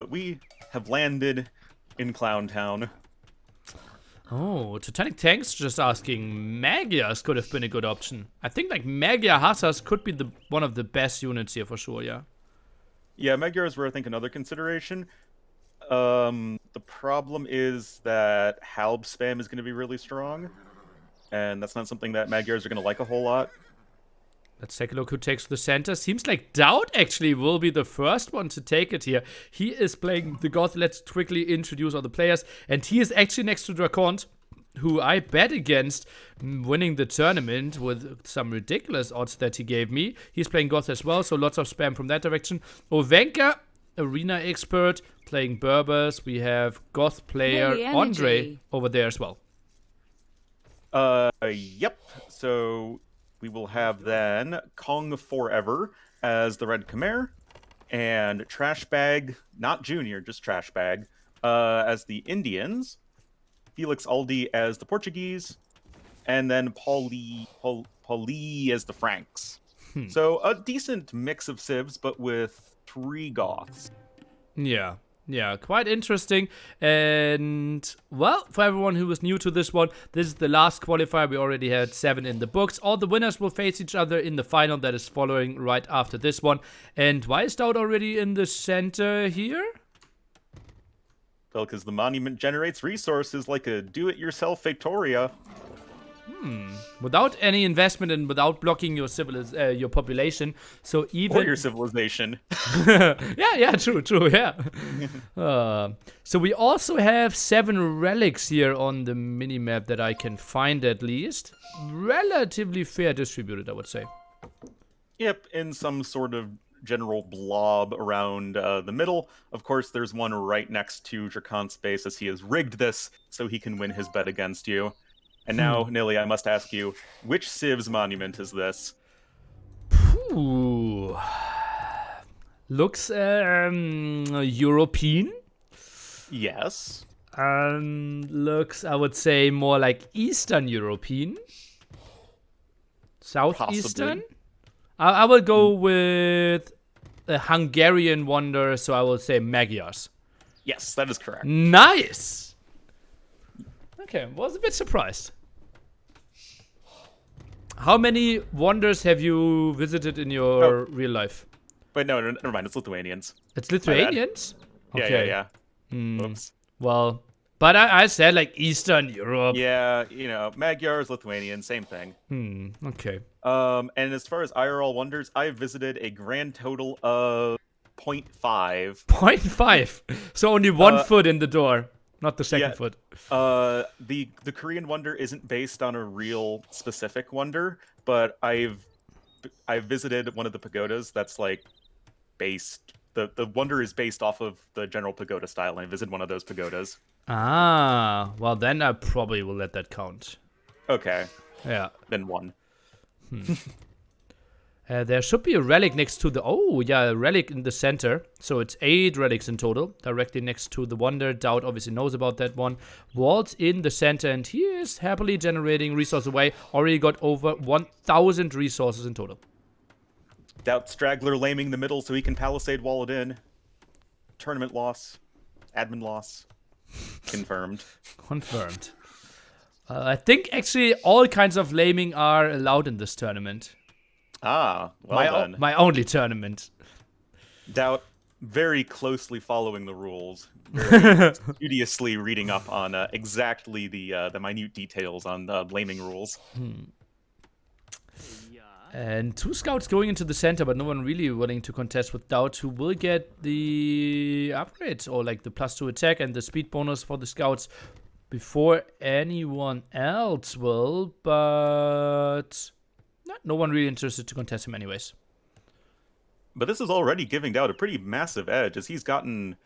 but we have landed in Clown Town. Oh, Titanic Tanks just asking Magias could have been a good option. I think like Magia Hussars could be one of the best units here for sure, yeah. Yeah, Magyars were, I think, another consideration. The problem is that Halb spam is going to be really strong, and that's not something that Magyars are going to like a whole lot. Let's take a look who takes the center. Seems like DauT actually will be the first one to take it here. He is playing the Goth. Let's quickly introduce all the players. And he is actually next to Dracont, who I bet against winning the tournament with some ridiculous odds that he gave me. He's playing Goth as well, so lots of spam from that direction. Ovenka, arena expert, playing Berbers. We have Goth player Andre over there as well. Yep. So we will have then Kong Forever as the Red Khmer, and Trash Bag, not Junior, just Trash Bag, as the Indians, Felix Aldi as the Portuguese, and then Pauli as the Franks. So a decent mix of civs, but with 3 Goths. Yeah, quite interesting. And, well, for everyone who was new to this one, this is the last qualifier. We already had 7 in the books. All the winners will face each other in the final that is following right after this one. And why is DauT already in the center here? Well, because the monument generates resources like a do-it-yourself Victoria. Without any investment and without blocking your your population, so even or your civilization. yeah, true, yeah. So we also have 7 relics here on the minimap that I can find at least. Relatively fair distributed, I would say. Yep, in some sort of general blob around the middle. Of course, there's one right next to Dracont's base, as he has rigged this so he can win his bet against you. And now, Nilly, I must ask you, which Civ's monument is this? Ooh. Looks European. Yes. Looks, I would say, more like Eastern European. Southeastern? I will go with a Hungarian wonder, so I will say Magyars. Yes, that is correct. Nice! Okay, was a bit surprised. How many wonders have you visited in your real life? Wait, no, never mind. It's Lithuanians. It's Lithuanians? Okay. Yeah. Oops. Well, but I said like Eastern Europe. Yeah, Magyars, Lithuanians, same thing. Okay. And as far as IRL wonders, I've visited a grand total of 0.5. 0.5? So only 1 foot in the door. Not the second foot. The Korean wonder isn't based on a real specific wonder, but I've visited one of the pagodas that's like based. The wonder is based off of the general pagoda style, and I visited one of those pagodas. Ah, well then I probably will let that count. Okay. Yeah. Then 1. There should be a relic next to a relic in the center. So it's 8 relics in total, directly next to the wonder. DauT obviously knows about that one. Waltz in the center, and he is happily generating resources away. Already got over 1,000 resources in total. DauT Straggler laming the middle so he can palisade wall it in. Tournament loss. Admin loss. Confirmed. Confirmed. I think actually all kinds of laming are allowed in this tournament. Ah, well done. My only tournament. DauT very closely following the rules, very studiously reading up on exactly the minute details on the laming rules. And 2 scouts going into the center, but no one really willing to contest with DauT, who will get the upgrades, or like the +2 attack and the speed bonus for the scouts before anyone else will, but no one really interested to contest him anyways. But this is already giving DauT a pretty massive edge, as he's gotten,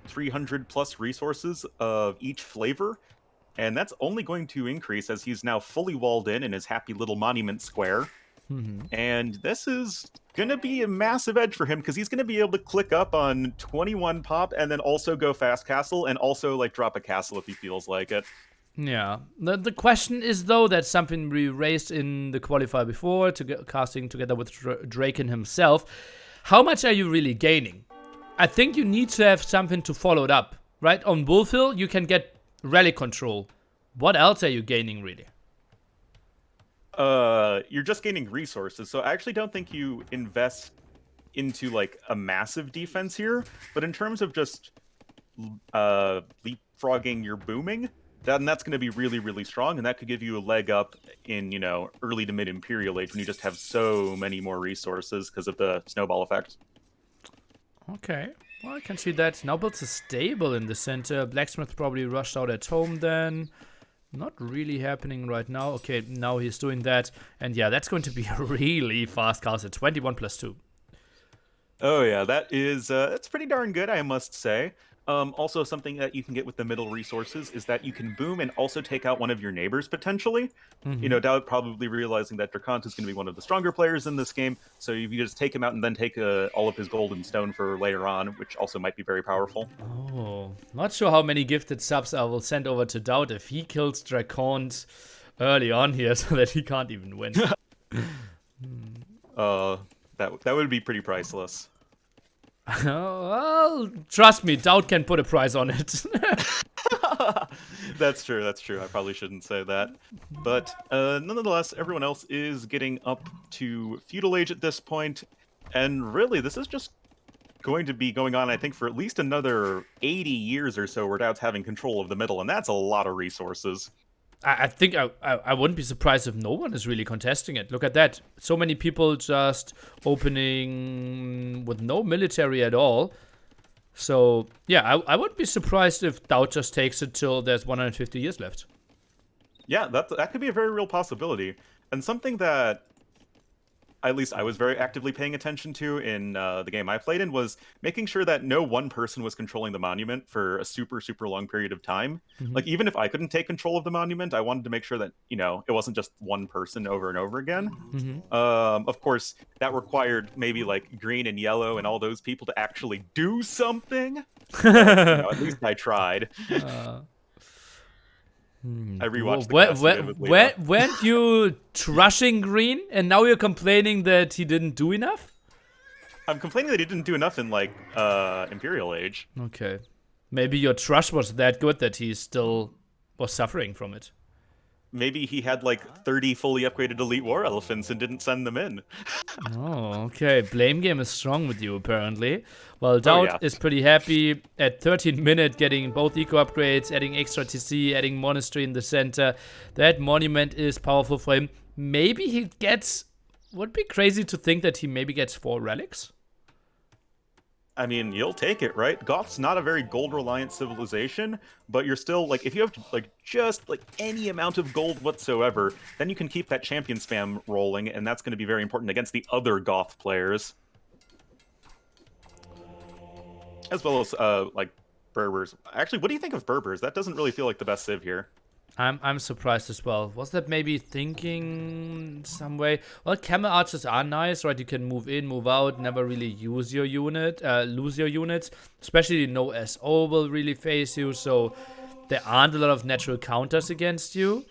300 plus resources of each flavor, and that's only going to increase as he's now fully walled in his happy little monument square. And this is going to be a massive edge for him, because he's going to be able to click up on 21 pop and then also go fast castle and also like drop a castle if he feels like it. Yeah. The question is, though, that's something we raised in the qualifier before, casting together with Draken himself. How much are you really gaining? I think you need to have something to follow it up, right? On Wolf Hill, you can get relic control. What else are you gaining, really? You're just gaining resources, so I actually don't think you invest into like a massive defense here. But in terms of just leapfrogging your booming, then that's going to be really, really strong, and that could give you a leg up in, you know, early to mid Imperial Age when you just have so many more resources because of the snowball effect. Okay, well, I can see that. Now builds a stable in the center. Blacksmith probably rushed out at home then. Not really happening right now. Okay, now he's doing that. And yeah, that's going to be a really fast castle. 21 plus 2. Oh yeah, that is that's pretty darn good, I must say. Also, something that you can get with the middle resources is that you can boom and also take out one of your neighbors potentially. You know, DauT probably realizing that Dracont is going to be one of the stronger players in this game, so you just take him out and then take all of his golden stone for later on, which also might be very powerful. Oh, not sure how many gifted subs I will send over to DauT if he kills Dracont early on here so that he can't even win. That would be pretty priceless. Well, trust me, DauT can put a price on it. That's true, that's true. I probably shouldn't say that. But nonetheless, everyone else is getting up to feudal age at this point, and really, this is just going to be going on, I think, for at least another 80 years or so where DauT's having control of the middle, and that's a lot of resources. I think I wouldn't be surprised if no one is really contesting it. Look at that. So many people just opening with no military at all. So, yeah, I wouldn't be surprised if DauT just takes it till there's 150 years left. Yeah, that could be a very real possibility. And something that at least I was very actively paying attention to in the game I played in was making sure that no one person was controlling the monument for a super, super long period of time. Like, even if I couldn't take control of the monument, I wanted to make sure that, you know, it wasn't just one person over and over again. Of course, that required maybe, like, green and yellow and all those people to actually do something. But, you know, at least I tried. I rewatched the cast again with Lena. Weren't you trushing green and now you're complaining that he didn't do enough? I'm complaining that he didn't do enough in, like, Imperial Age. Okay. Maybe your trush was that good that he still was suffering from it. Maybe he had, like, 30 fully upgraded Elite War Elephants and didn't send them in. Oh, okay. Blame game is strong with you, apparently. Well, DauT is pretty happy at 13 minutes getting both eco upgrades, adding extra TC, adding monastery in the center. That monument is powerful for him. Maybe he gets... Would be crazy to think that he maybe gets 4 relics. I mean, you'll take it, right? Goth's not a very gold-reliant civilization, but you're still, like, if you have, like, just, like, any amount of gold whatsoever, then you can keep that champion spam rolling, and that's going to be very important against the other Goth players. As well as, like, Berbers. Actually, what do you think of Berbers? That doesn't really feel like the best civ here. I'm surprised as well. Was that maybe thinking some way? Well, camel archers are nice, right? You can move in, move out, never really use your unit, lose your units. Especially no SO will really face you, so there aren't a lot of natural counters against you.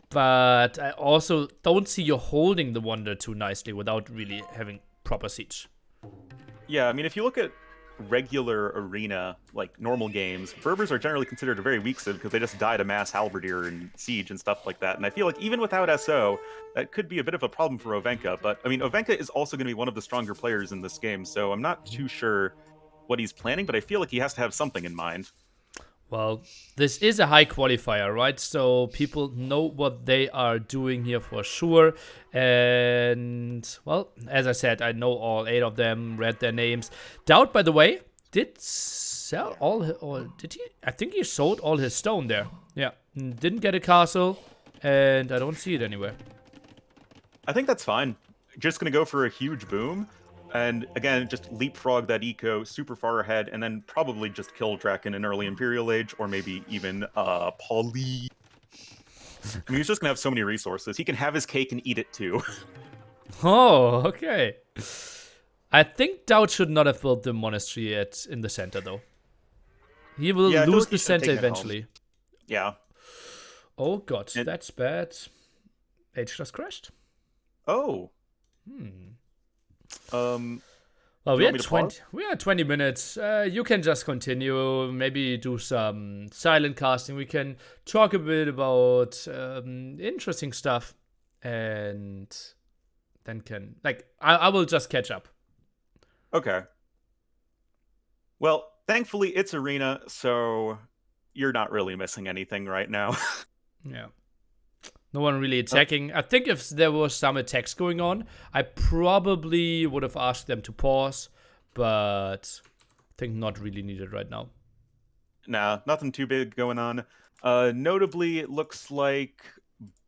But I also don't see you holding the Wonder too nicely without really having proper siege. Yeah, I mean, if you look at regular arena, like normal games, Berbers are generally considered a very weak civ because they just die to mass halberdier and siege and stuff like that. And I feel like even without SO, that could be a bit of a problem for Ovenka. But I mean, Ovenka is also going to be one of the stronger players in this game, so I'm not too sure what he's planning, but I feel like he has to have something in mind. Well, this is a high qualifier, right? So people know what they are doing here for sure. And, well, as I said, I know all 8 of them, read their names. DauT, by the way, did sell or did he? I think he sold all his stone there. Yeah, didn't get a castle, and I don't see it anywhere. I think that's fine. Just going to go for a huge boom. And again, just leapfrog that eco super far ahead, and then probably just kill Draken in early Imperial Age, or maybe even Poly. I mean, he's just gonna have so many resources. He can have his cake and eat it too. Oh, okay. I think DauT should not have built the monastery yet in the center, though. He will lose the center eventually. Yeah. Oh god, that's bad. H just crashed. Oh. Well, Do you want me to pause? we are 20 minutes. You can just continue. Maybe do some silent casting. We can talk a bit about interesting stuff, and then I will just catch up. Okay. Well, thankfully it's arena, so you're not really missing anything right now. Yeah. No one really attacking. I think if there was some attacks going on, I probably would have asked them to pause, but I think not really needed right now. Nah, nothing too big going on. Notably, it looks like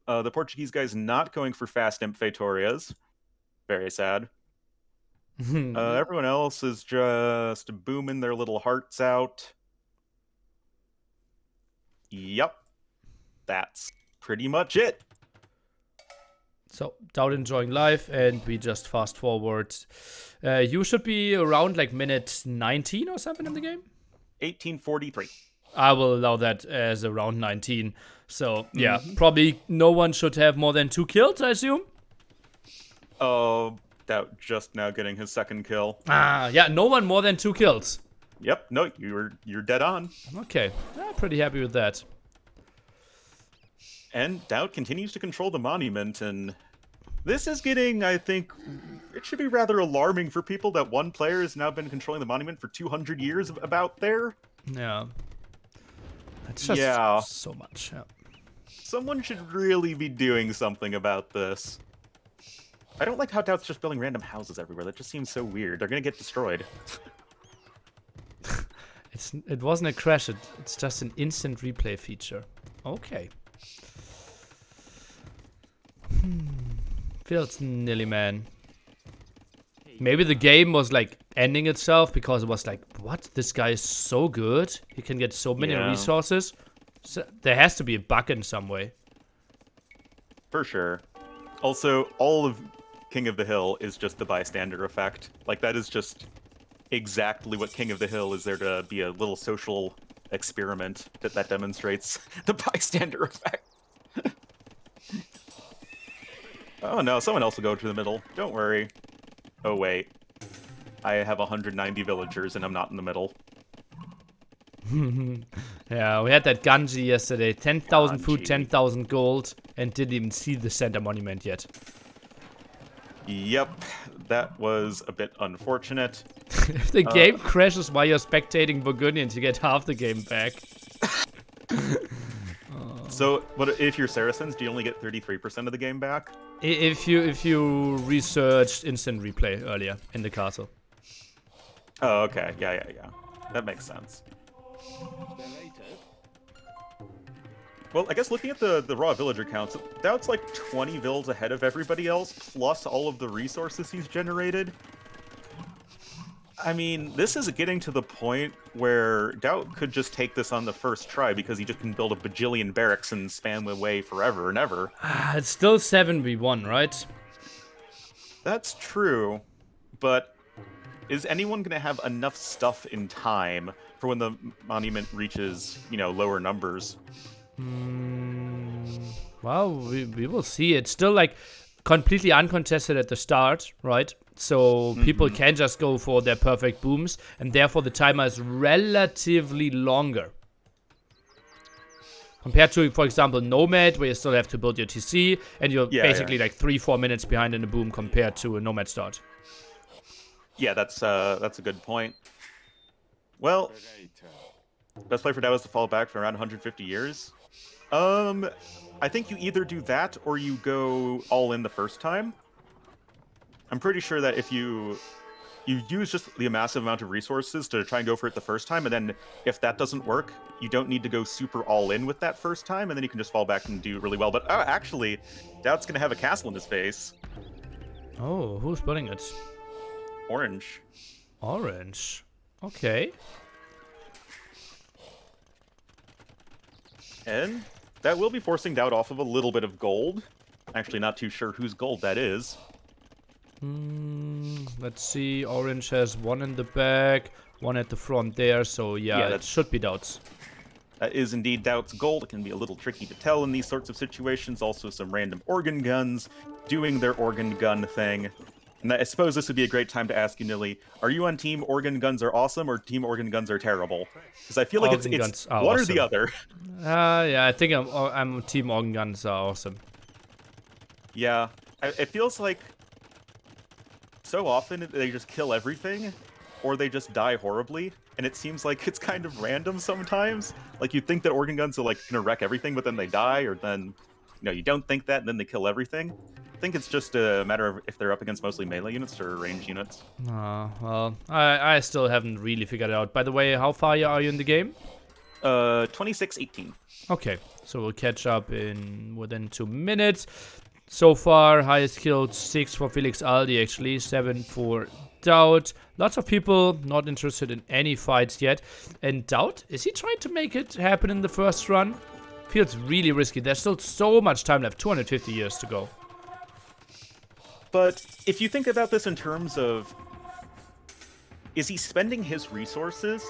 the Portuguese guy's not going for fast Imp Fetorias. Very sad. Everyone else is just booming their little hearts out. Yep. That's pretty much it. So, DauT enjoying life, and we just fast forward. You should be around like minute 19 or something in the game. 1843. I will allow that as around 19. So, yeah, probably no one should have more than 2 kills, I assume. Oh, DauT just now getting his second kill. Yeah, no one more than 2 kills. Yep, no, you're dead on. Okay, I'm pretty happy with that. And DauT continues to control the monument, and this is getting, I think, it should be rather alarming for people that one player has now been controlling the monument for 200 years about there. Yeah. That's just so much, yeah. Someone should really be doing something about this. I don't like how DauT's just building random houses everywhere. That just seems so weird. They're gonna get destroyed. It wasn't a crash, it's just an instant replay feature. Okay. Feels nilly, man. Maybe the game was like ending itself because it was like, what? This guy is so good. He can get so many resources. So there has to be a bug in some way. For sure. Also, all of King of the Hill is just the bystander effect. Like, that is just exactly what King of the Hill is there to be a little social experiment that demonstrates the bystander effect. Oh no, someone else will go to the middle. Don't worry. Oh wait. I have 190 villagers and I'm not in the middle. Yeah, we had that Ganji yesterday. 10,000 food, 10,000 gold, and didn't even see the center monument yet. Yep, that was a bit unfortunate. If the game crashes while you're spectating Burgundians, you get half the game back. So, what if you're Saracens? Do you only get 33% of the game back? If you researched instant replay earlier in the castle. Oh, okay. Yeah. That makes sense. Well, I guess looking at the raw villager counts, DauT's like 20 vills ahead of everybody else, plus all of the resources he's generated. I mean, this is getting to the point where DauT could just take this on the first try because he just can build a bajillion barracks and spam away forever and ever. It's still 7v1, right? That's true, but is anyone going to have enough stuff in time for when the monument reaches, lower numbers? Well, we will see. It's still like completely uncontested at the start, right? So people can just go for their perfect booms, and therefore the timer is relatively longer. Compared to, for example, Nomad, where you still have to build your TC, and you're basically like 3-4 minutes behind in a boom compared to a Nomad start. Yeah, that's a good point. Well, best play for DauT is to fall back for around 150 years. I think you either do that or you go all in the first time. I'm pretty sure that if you use just the massive amount of resources to try and go for it the first time, and then if that doesn't work, you don't need to go super all in with that first time, and then you can just fall back and do really well. But actually, DauT's going to have a castle in his face. Oh, who's building it? Orange. Orange. Okay. And that will be forcing DauT off of a little bit of gold. Actually, not too sure whose gold that is. Let's see. Orange has one in the back, one at the front there. So yeah, that should be DauT's. That is indeed DauT's gold. It can be a little tricky to tell in these sorts of situations. Also, some random organ guns doing their organ gun thing. And I suppose this would be a great time to ask you, Nilly, are you on team organ guns are awesome or team organ guns are terrible? Because I feel like Organ it's guns are one or awesome. the other. Yeah, I think I'm team organ guns are awesome. Yeah, it feels like so often they just kill everything, or they just die horribly, and it seems like it's kind of random sometimes. Like, you'd think that organ guns are, like, gonna wreck everything, but then they die, or then, you don't think that, and then they kill everything. I think it's just a matter of if they're up against mostly melee units or range units. Well, I still haven't really figured it out. By the way, how far are you in the game? 26-18. Okay, so we'll catch up within 2 minutes. So far, highest killed 6 for Felix Aldi, actually, 7 for DauT. Lots of people not interested in any fights yet. And DauT, is he trying to make it happen in the first run? Feels really risky. There's still so much time left, 250 years to go. But if you think about this in terms of, is he spending his resources?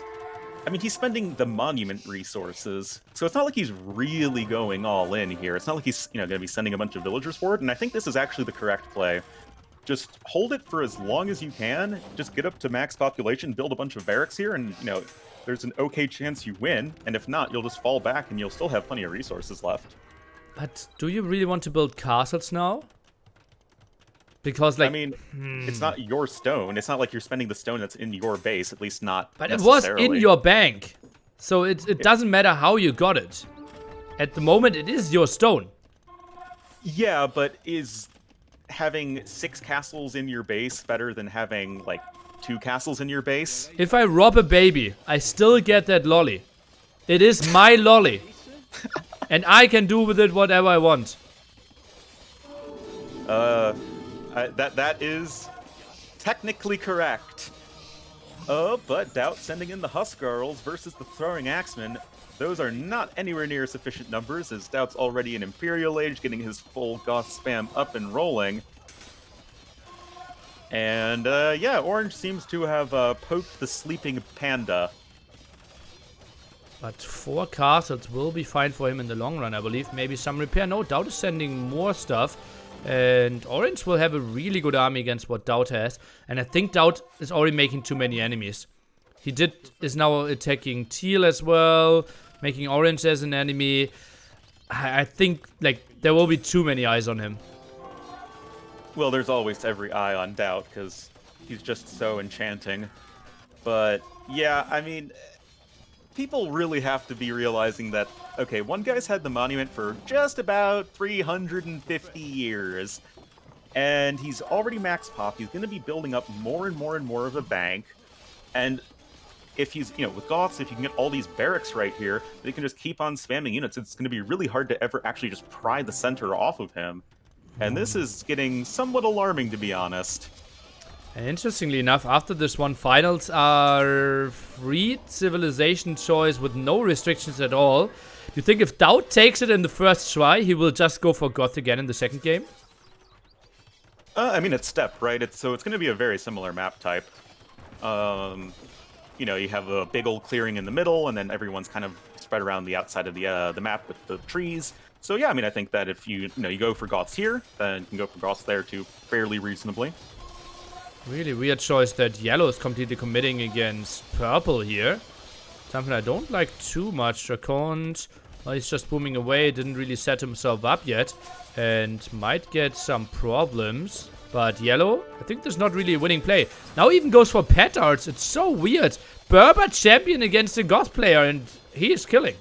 I mean, he's spending the monument resources, so it's not like he's really going all in here. It's not like he's, going to be sending a bunch of villagers for it, and I think this is actually the correct play. Just hold it for as long as you can, just get up to max population, build a bunch of barracks here, and, there's an okay chance you win, and if not, you'll just fall back and you'll still have plenty of resources left. But do you really want to build castles now? Because, like, I mean, it's not your stone. It's not like you're spending the stone that's in your base, at least not but it was necessarily. in your bank. So it doesn't matter how you got it. At the moment, it is your stone. Yeah, but is having 6 castles in your base better than having, like, 2 castles in your base? If I rob a baby, I still get that lolly. It is my lolly. And I can do with it whatever I want. That is technically correct. But DauT sending in the Huskarls versus the Throwing Axemen. Those are not anywhere near sufficient numbers, as DauT's already in Imperial Age, getting his full Goth spam up and rolling. And, yeah, Orange seems to have poked the sleeping panda. But 4 castles will be fine for him in the long run, I believe. Maybe some repair. No, DauT is sending more stuff. And Orange will have a really good army against what DauT has. And I think DauT is already making too many enemies. He is now attacking Teal as well, making Orange as an enemy. I think, like, there will be too many eyes on him. Well, there's always every eye on DauT, because he's just so enchanting. But, yeah, I mean, people really have to be realizing that, okay, one guy's had the monument for just about 350 years, and he's already max pop. He's going to be building up more and more and more of a bank, and if he's, with Goths, if you can get all these barracks right here, they can just keep on spamming units. It's going to be really hard to ever actually just pry the center off of him. And this is getting somewhat alarming, to be honest. And interestingly enough, after this one, finals are free civilization choice with no restrictions at all. Do you think if DauT takes it in the first try, he will just go for Goth again in the second game? I mean, it's Steppe, right? So it's going to be a very similar map type. You have a big old clearing in the middle, and then everyone's kind of spread around the outside of the map with the trees. So yeah, I mean, I think that if you go for Goths here, then you can go for Goths there too, fairly reasonably. Really weird choice that yellow is completely committing against purple here. Something I don't like too much. Dracont, well, he's just booming away, didn't really set himself up yet, and might get some problems. But yellow, I think there's not really a winning play. Now even goes for petards. It's so weird. Berber champion against a Goth player, and he is killing.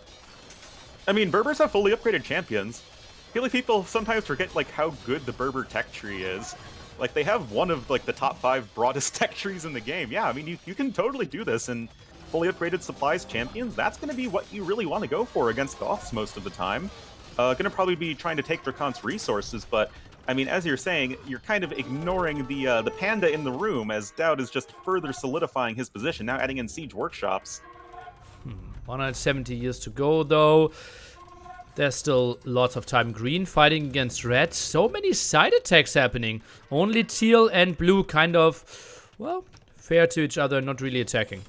I mean, Berbers have fully upgraded champions. I feel like people sometimes forget, like, how good the Berber tech tree is. Like, they have one of, like, the top 5 broadest tech trees in the game. Yeah, I mean, you can totally do this, and fully upgraded supplies champions, that's going to be what you really want to go for against Goths most of the time. Going to probably be trying to take Dracont's resources, but, I mean, as you're saying, you're kind of ignoring the panda in the room, as DauT is just further solidifying his position, now adding in siege workshops. 170 years to go, though. There's still lots of time. Green fighting against red. So many side attacks happening. Only teal and blue kind of, well, fair to each other, not really attacking.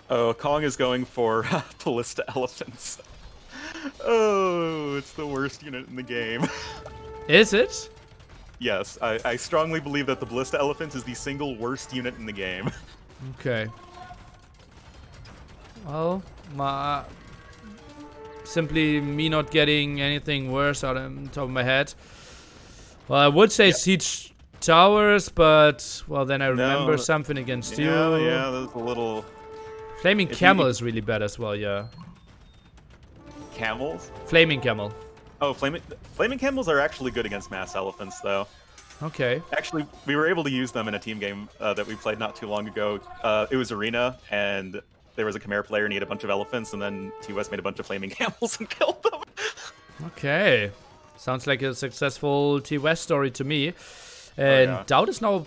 Oh, Kong is going for ballista elephants. Oh, it's the worst unit in the game. Is it? Yes, I strongly believe that the Ballista Elephant is the single worst unit in the game. Okay. Well, simply me not getting anything worse out of the top of my head. Well, I would say siege towers, but well, then I remember something against you. Yeah, there's a little. Flaming camel is really bad as well. Yeah. Camels? Flaming camel. Oh, flaming camels are actually good against mass elephants, though. Okay. Actually, we were able to use them in a team game that we played not too long ago. It was Arena, and there was a Khmer player and he had a bunch of elephants, and then TOS made a bunch of flaming camels and killed them. Okay. Sounds like a successful TOS story to me. And DauT is now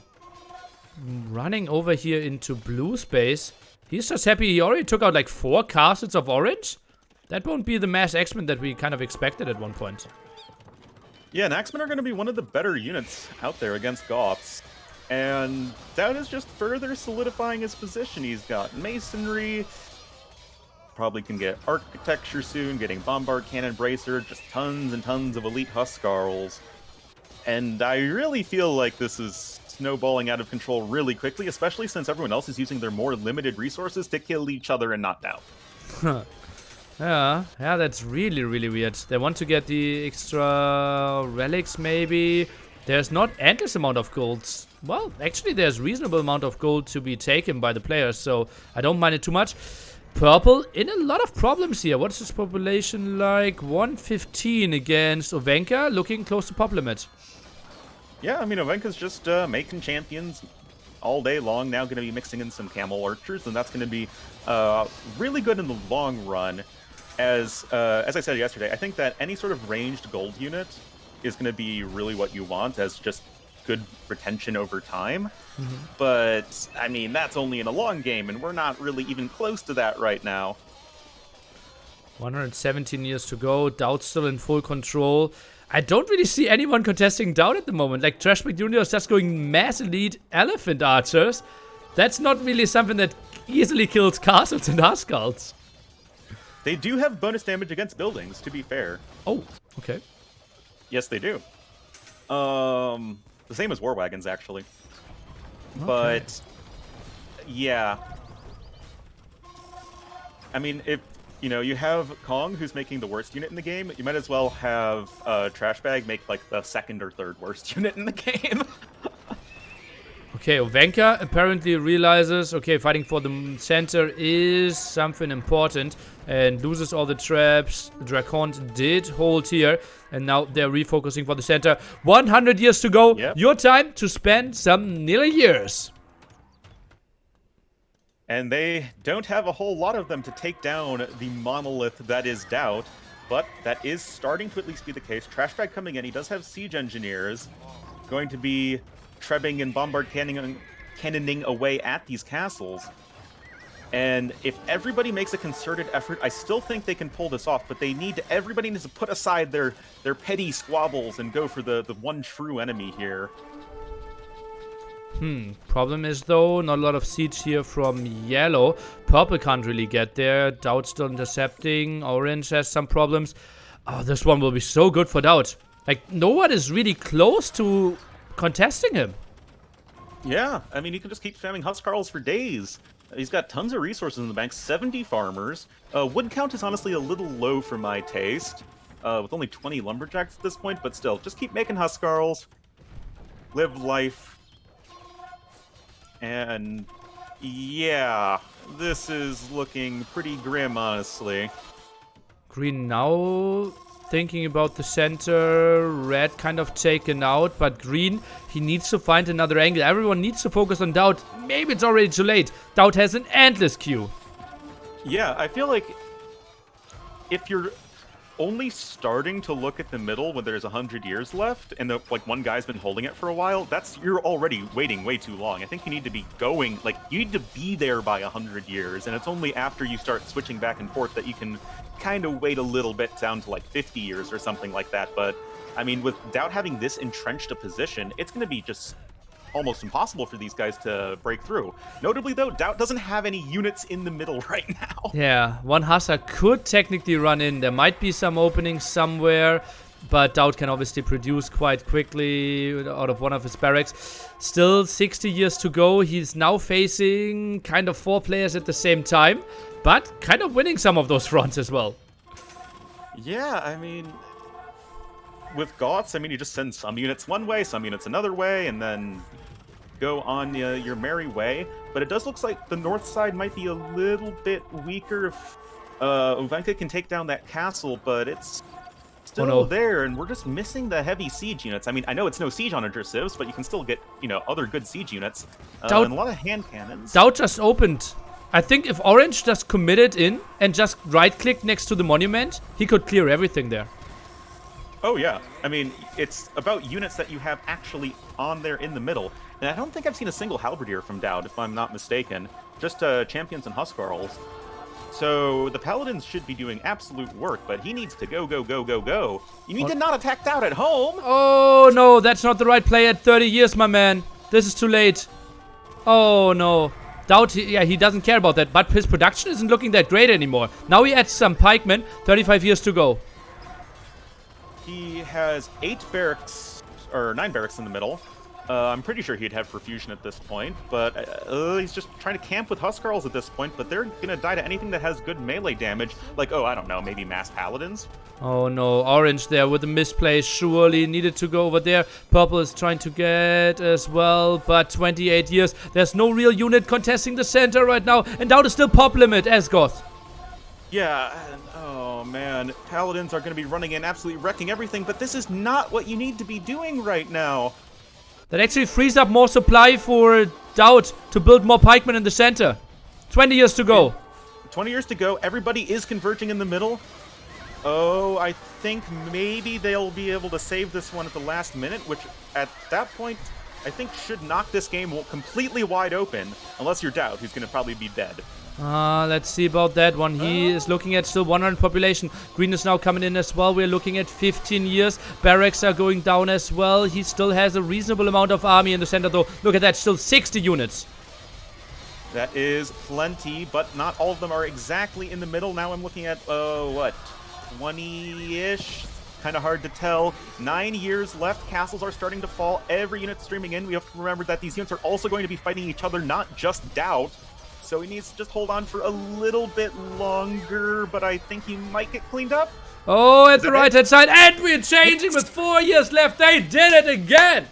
running over here into blue space. He's just happy he already took out like 4 castles of orange. That won't be the mass X-Men that we kind of expected at one point. Yeah, and X-Men are going to be one of the better units out there against Goths. And DauT is just further solidifying his position. He's got Masonry, probably can get Architecture soon, getting Bombard Cannon Bracer, just tons and tons of elite Huskarls. And I really feel like this is snowballing out of control really quickly, especially since everyone else is using their more limited resources to kill each other and not DauT. Yeah, that's really, really weird. They want to get the extra relics, maybe. There's not endless amount of gold. Well, actually, there's reasonable amount of gold to be taken by the players, so I don't mind it too much. Purple in a lot of problems here. What's his population like? 115 against Ovenka, looking close to pop limit. Yeah, I mean, Ovenka's just making champions all day long. Now going to be mixing in some camel archers, and that's going to be really good in the long run. As I said yesterday, I think that any sort of ranged gold unit is going to be really what you want as just good retention over time. But, I mean, that's only in a long game, and we're not really even close to that right now. 117 years to go. DauT still in full control. I don't really see anyone contesting DauT at the moment. Like, Trashback Jr. is just going mass elite elephant archers. That's not really something that easily kills castles and Huskarls. They do have bonus damage against buildings, to be fair. Oh, okay. Yes, they do. The same as war wagons, actually. Okay. But, yeah. I mean, if, you know, you have Kong, who's making the worst unit in the game, you might as well have Trashbag make, like, the second or third worst unit in the game. Okay, Ovenka apparently realizes, okay, fighting for the center is something important and loses all the traps. Dracont did hold here, and now they're refocusing for the center. 100 years to go. Yep. Your time to spend some nearly years. And they don't have a whole lot of them to take down the monolith that is DauT, but that is starting to at least be the case. Trashbag coming in, he does have siege engineers going to be trebbing and bombard cannoning away at these castles. And if everybody makes a concerted effort, I still think they can pull this off, but everybody needs to put aside their petty squabbles and go for the one true enemy here. Problem is, though, not a lot of siege here from yellow. Purple can't really get there. DauT still intercepting. Orange has some problems. Oh, this one will be so good for DauT. Like, no one is really close to contesting him. Yeah, I mean, he can just keep spamming Huskarls for days. He's got tons of resources in the bank, 70 farmers. Wood count is honestly a little low for my taste, with only 20 lumberjacks at this point, but still, just keep making Huskarls, live life. And yeah, this is looking pretty grim, honestly. Green now thinking about the center. Red kind of taken out, but Green, he needs to find another angle. Everyone needs to focus on DauT. Maybe it's already too late. DauT has an endless queue. Yeah, I feel like if you're only starting to look at the middle when there's 100 years left, and one guy's been holding it for a while, you're already waiting way too long. I think you need to be going, you need to be there by 100 years, and it's only after you start switching back and forth that you can kind of wait a little bit down to 50 years or something like that. But I mean, with DauT having this entrenched a position, it's going to be just almost impossible for these guys to break through. Notably, though, DauT doesn't have any units in the middle right now. Yeah, one Hussar could technically run in. There might be some openings somewhere, But DauT can obviously produce quite quickly out of one of his barracks. Still 60 years to go. He's now facing kind of 4 players at the same time, but kind of winning some of those fronts as well. Yeah, I mean, with GOTS, I mean, you just send some units one way, some units another way, and then go on your merry way. But it does look like the north side might be a little bit weaker if Uvenka can take down that castle, but it's still there, and we're just missing the heavy siege units. I mean, I know it's no siege onager civs, but you can still get, other good siege units. And a lot of hand cannons. DauT just opened. I think if Orange just committed in and just right-clicked next to the monument, he could clear everything there. Oh, yeah. I mean, it's about units that you have actually on there in the middle. And I don't think I've seen a single Halberdier from DauT, if I'm not mistaken. Just champions and Huskarls. So the Paladins should be doing absolute work, but he needs to go, go, go, go, go. You need to not attack DauT at home! Oh, no, that's not the right play at 30 years, my man. This is too late. Oh, no. DauT, he doesn't care about that, but his production isn't looking that great anymore. Now he adds some pikemen, 35 years to go. He has 8 barracks, or 9 barracks in the middle. I'm pretty sure he'd have perfusion at this point, but he's just trying to camp with Huskarls at this point, but they're going to die to anything that has good melee damage, like, I don't know, maybe mass paladins? Oh no, Orange there with a misplay, surely needed to go over there. Purple is trying to get as well, but 28 years, there's no real unit contesting the center right now, and DauT is still pop limit, Esgoth. Yeah, and, oh man, Paladins are going to be running in, absolutely wrecking everything, but this is not what you need to be doing right now. That actually frees up more supply for DauT to build more pikemen in the center. 20 years to go. 20 years to go. Everybody is converging in the middle. Oh, I think maybe they'll be able to save this one at the last minute, which at that point, I think should knock this game completely wide open. Unless you're DauT, who's going to probably be dead. Let's see about that one. He is looking at still 100 population. Green is now coming in as well. We're looking at 15 years. Barracks are going down as well. He still has a reasonable amount of army in the center, though. Look at that, still 60 units. That is plenty, but not all of them are exactly in the middle. Now I'm looking at, 20-ish? Kind of hard to tell. 9 years left. Castles are starting to fall. Every unit streaming in. We have to remember that these units are also going to be fighting each other, not just DauT. So he needs to just hold on for a little bit longer, but I think he might get cleaned up. Oh, at the right-hand side, and we're changing with 4 years left. They did it again.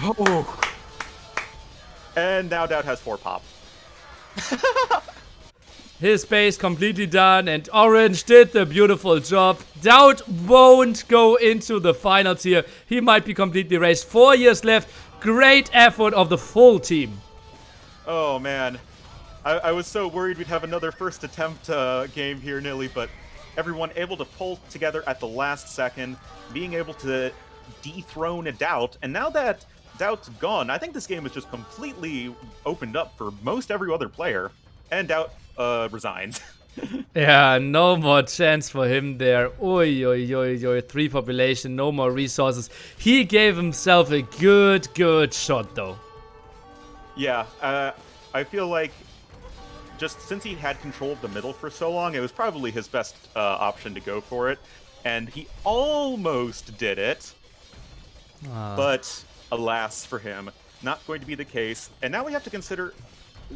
Oh. And now DauT has 4 pop. His base completely done, and Orange did the beautiful job. DauT won't go into the finals here. He might be completely erased. 4 years left. Great effort of the full team. Oh, man. I was so worried we'd have another first attempt game here, Nilly, but everyone able to pull together at the last second, being able to dethrone a DauT, and now that DauT's gone, I think this game is just completely opened up for most every other player, and DauT resigns. Yeah, no more chance for him there. Oi, oi, oi, oi. 3 population, no more resources. He gave himself a good shot, though. Yeah, I feel like just since he had control of the middle for so long, it was probably his best option to go for it. And he almost did it. But alas for him, not going to be the case. And now we have to consider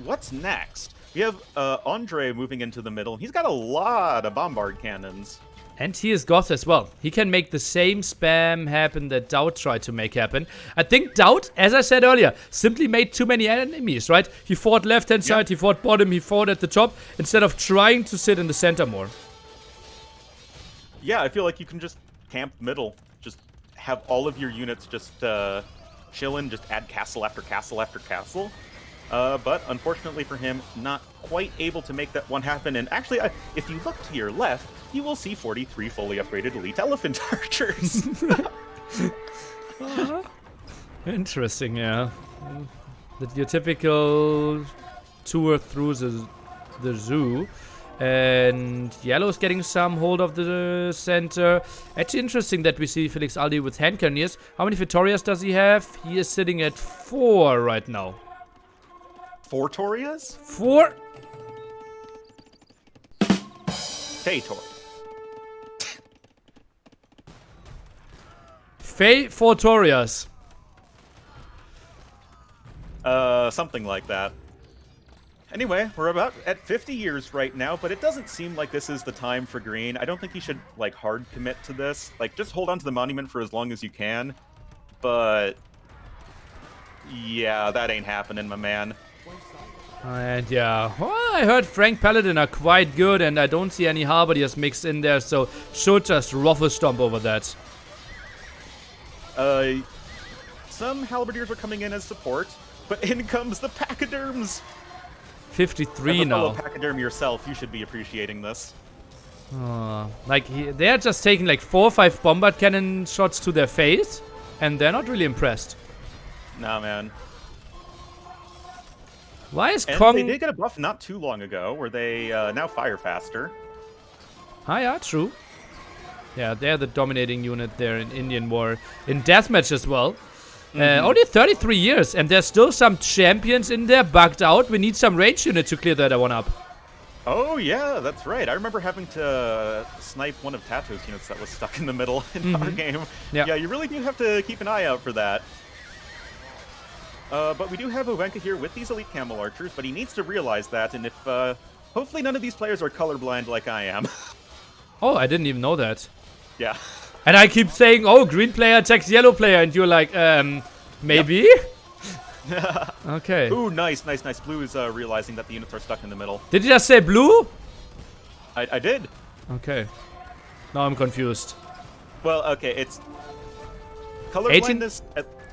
what's next. We have Andre moving into the middle. He's got a lot of bombard cannons. And he is Goth as well. He can make the same spam happen that DauT tried to make happen. I think DauT, as I said earlier, simply made too many enemies, right? He fought left-hand side, he fought bottom, he fought at the top, instead of trying to sit in the center more. Yeah, I feel like you can just camp middle. Just have all of your units just chilling, just add castle after castle after castle. But unfortunately for him, not quite able to make that one happen. And actually, if you look to your left, you will see 43 fully upgraded elite elephant archers. Interesting, yeah. Your typical tour through the zoo. And Yellow's getting some hold of the center. Actually interesting that we see Felix Aldi with hand cannoneers. How many Victorias does he have? He is sitting at 4 right now. 4 Torias? 4? Fator. Faye Fortorias. Something like that. Anyway, we're about at 50 years right now, but it doesn't seem like this is the time for green. I don't think you should, like, hard commit to this. Like, just hold on to the monument for as long as you can. But yeah, that ain't happening, my man. And yeah, well, I heard Frank Paladin are quite good, and I don't see any Halberdiers mixed in there, so should just ruffle stomp over that. Some Halberdiers are coming in as support, but in comes the Pachyderms! 53 As a now. fellow Pachyderm yourself, you should be appreciating this. Like, they're just taking like 4 or 5 bombard cannon shots to their face, and they're not really impressed. Nah, man. Why is And Kong... they did get a buff not too long ago, where they now fire faster. Ah, yeah, true. Yeah, they're the dominating unit there in Indian War. In Deathmatch as well. Only 33 years, and there's still some champions in there bugged out. We need some range unit to clear that one up. Oh, yeah, that's right. I remember having to snipe one of Tato's units that was stuck in the middle in our game. Yeah. You really do have to keep an eye out for that. But we do have Ovenka here with these elite camel archers, but he needs to realize that, and if, hopefully none of these players are colorblind like I am. Oh, I didn't even know that. Yeah. And I keep saying, oh, green player attacks yellow player, and you're like, maybe? Yep. Okay. Ooh, nice. Blue is realizing that the units are stuck in the middle. Did you just say blue? I did. Okay. Now I'm confused. Well, okay, it's... Colorblindness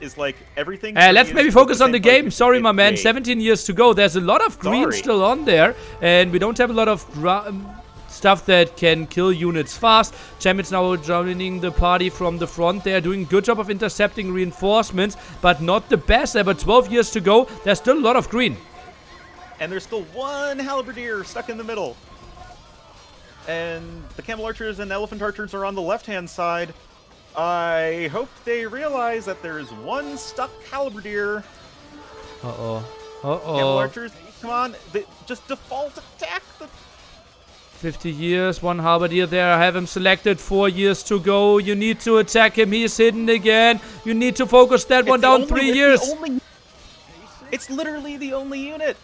is like everything... Let's maybe focus on the game. Sorry, my man. 58. 17 years to go. There's a lot of green still on there, and we don't have a lot of stuff that can kill units fast. Champions now joining the party from the front. They are doing a good job of intercepting reinforcements, but not the best. There were 12 years to go. There's still a lot of green. And there's still one halberdier stuck in the middle. And the camel archers and elephant archers are on the left-hand side. I hope they realize that there's one stuck halberdier. Uh-oh. Camel archers, come on. Just default attack the... 50 years, one halberdier there. I have him selected. 4 years to go. You need to attack him. He's hidden again. You need to focus that one down. 3 years. It's literally the only unit.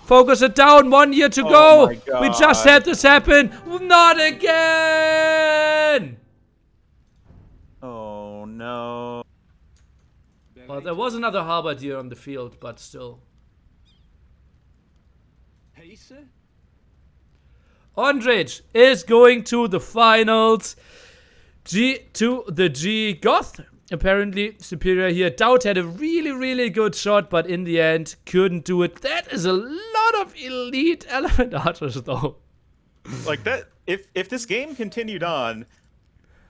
Focus it down. 1 year to go. We just had this happen. Not again. Oh, no. Well, there was another halberdier on the field, but still. Ondrej is going to the finals. G to the G. Goth, apparently superior here. DauT had a really good shot, but in the end, couldn't do it. That is a lot of elite elephant archers, though. Like that, if this game continued on,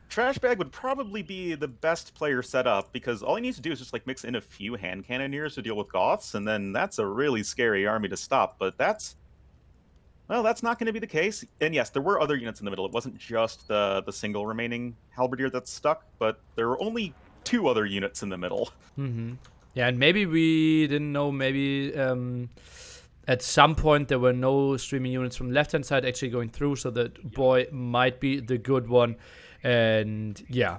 Trashbag would probably be the best player set up, because all he needs to do is just like mix in a few hand cannoneers to deal with Goths, and then that's a really scary army to stop. But that's... well, that's not going to be the case. And yes, there were other units in the middle. It wasn't just the single remaining halberdier that's stuck, but there were only 2 other units in the middle. Yeah, and maybe we didn't know, maybe at some point there were no streaming units from the left-hand side actually going through, so that boy might be the good one. And yeah,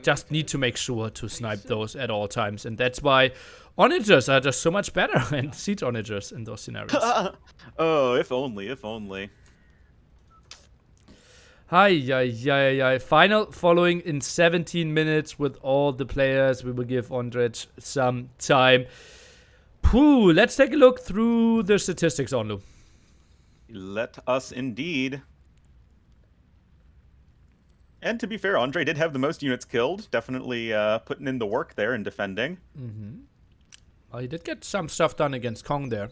just need to make sure to snipe those at all times. And that's why onagers are just so much better, and siege onagers in those scenarios. Oh, if only, if only. Hi. Final following in 17 minutes with all the players. We will give Ondrej some time. Pooh, let's take a look through the statistics, Onlu. Let us indeed. And to be fair, Ondrej did have the most units killed. Definitely putting in the work there and defending. Well, he did get some stuff done against Kong there.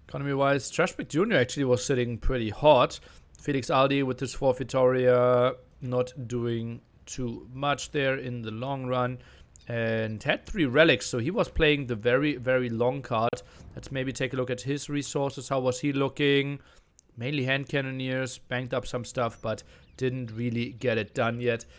Economy-wise, Trashback Jr. actually was sitting pretty hot. Felix Aldi with his 4 Vitoria not doing too much there in the long run. And had 3 relics, so he was playing the very long card. Let's maybe take a look at his resources. How was he looking? Mainly hand cannoneers, banked up some stuff, but didn't really get it done yet.